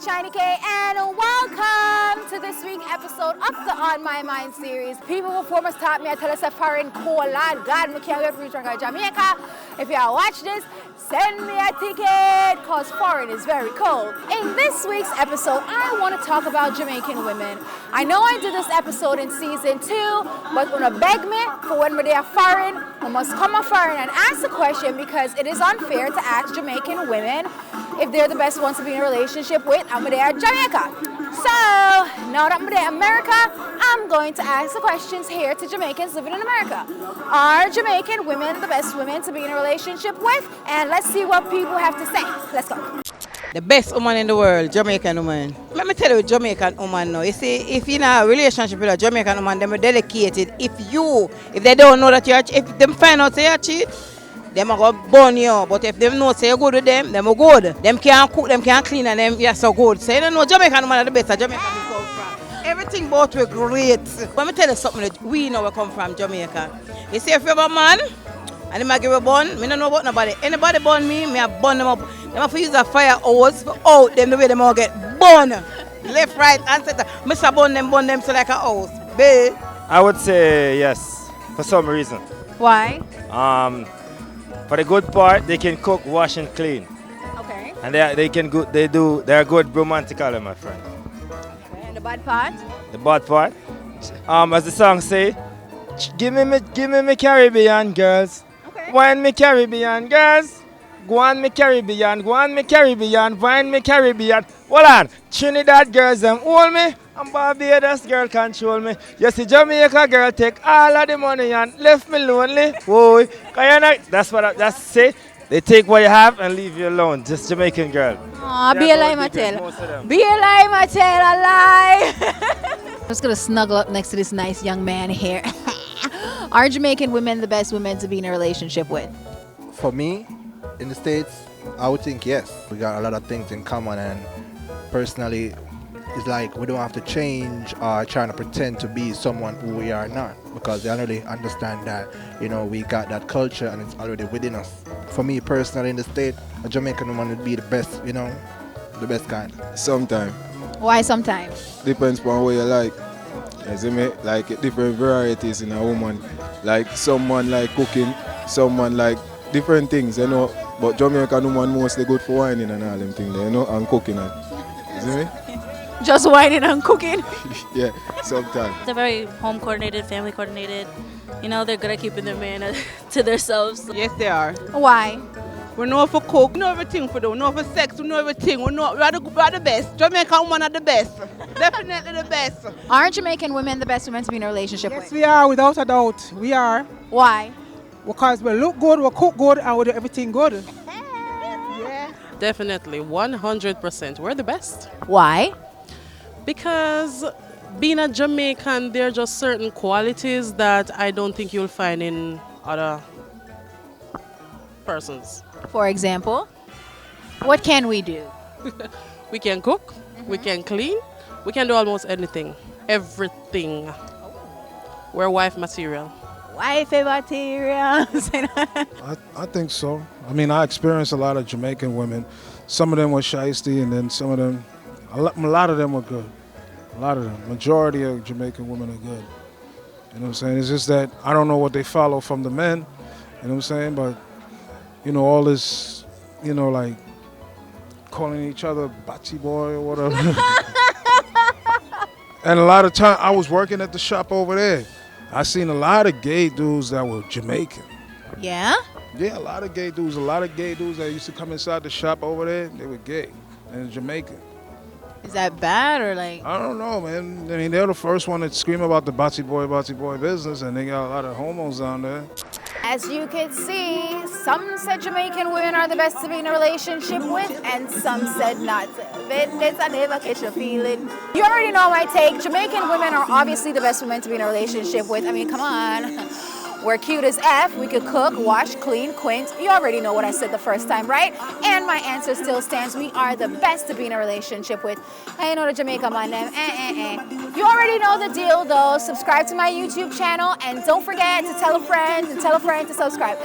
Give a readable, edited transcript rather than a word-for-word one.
Chiney and welcome to this week's episode of the On My Mind series. People before must taught me, I tell us a foreign cold lad, God, we can't wait for you to go to Jamaica. If you watch this, send me a ticket, cause foreign is very cold. In this week's episode, I want to talk about Jamaican women. I know I did this episode in season 2, but when you beg me for when they are foreign, we must come up foreign and ask the question because it is unfair to ask Jamaican women if they're the best ones to be in a relationship with, and they are Jamaica. So, now that I'm in America, I'm going to ask the questions here to Jamaicans living in America. Are Jamaican women the best women to be in a relationship with? And let's see what people have to say. Let's go. The best woman in the world, Jamaican woman. Let me tell you, Jamaican woman now. You see, if you're in a relationship with a Jamaican woman, they're dedicated. If they don't know that if them find out say you cheat, them are going to burn you. But if they know say you're good with them, them are good. Them can't cook, them can't clean, and them you're so good. So you don't know, Jamaican woman are the best. Jamaica we come from. Everything about we great. Let me tell you something that we know we come from Jamaica. You see, if you have a man, and they might give a bun, I don't know about nobody. Anybody burn me, I burn them up. They have to use a fire hose for out them the way they all get burned. Left, right, and center. Mr. Burn them so like a house. Babe. I would say yes, for some reason. Why? For the good part, they can cook, wash, and clean. Okay. And they're good romantically, my friend. And the bad part? The bad part, as the song say, give me me Caribbean girls. Okay. Wine me Caribbean girls. Go on me Caribbean, go on me Caribbean, wine me Caribbean. Hold on, Trinidad girls them hold me, and Barbados girl control me. You see Jamaica girl take all of the money and left me lonely. Whoa, that's say. They take what you have and leave you alone. Just Jamaican girl. Aw, be a lie, Mattel. Be a lie, Mattel, a lie. I'm just gonna snuggle up next to this nice young man here. Are Jamaican women the best women to be in a relationship with? For me, in the States, I would think yes. We got a lot of things in common, and personally, it's like we don't have to change or trying to pretend to be someone who we are not, because they already understand that, we got that culture and it's already within us. For me personally, in the States, a Jamaican woman would be the best, the best kind. Sometimes. Why sometimes? Depends on what you like. You see me? Like different varieties in a woman. Like someone like cooking, someone like different things, But Jamaican woman mostly good for whining and all them things, and cooking. You see me? Just whining and cooking. Yeah, sometimes. They're very home coordinated, family coordinated. They're good at keeping their man to themselves. Yes, they are. Why? We know for cook, we know everything for them. We know for sex, we know everything. We are the best. Jamaican women are the best. Definitely the best. Aren't Jamaican women the best women to be in a relationship Yes, with? we are, without a doubt. We are. Why? Because we look good, we cook good, and we do everything good. Definitely, 100%. We're the best. Why? Because being a Jamaican, there are just certain qualities that I don't think you'll find in other persons. For example, what can we do? We can cook, we can clean, we can do almost anything. Everything. We're wife material. Wifey material. I think so. I experienced a lot of Jamaican women. Some of them were shiesty, and then some of them, a lot of them were good. A lot of them. Majority of Jamaican women are good. You know what I'm saying? It's just that I don't know what they follow from the men. You know what I'm saying? But, all this, like calling each other Bachi boy or whatever. And a lot of time, I was working at the shop over there. I seen a lot of gay dudes that were Jamaican. Yeah? Yeah, a lot of gay dudes. A lot of gay dudes that used to come inside the shop over there, they were gay and Jamaican. Is that bad or like? I don't know, man. They're the first one to scream about the Bachi boy business, and they got a lot of homos down there. As you can see, some said Jamaican women are the best to be in a relationship with, and some said not. Vengeance, I never catch a feeling. You already know my take. Jamaican women are obviously the best women to be in a relationship with. Come on. We're cute as F. We could cook, wash, clean, quint. You already know what I said the first time, right? And my answer still stands. We are the best to be in a relationship with. I know the Jamaica my name. You already know the deal, though. Subscribe to my YouTube channel, and don't forget to tell a friend and tell a friend to subscribe.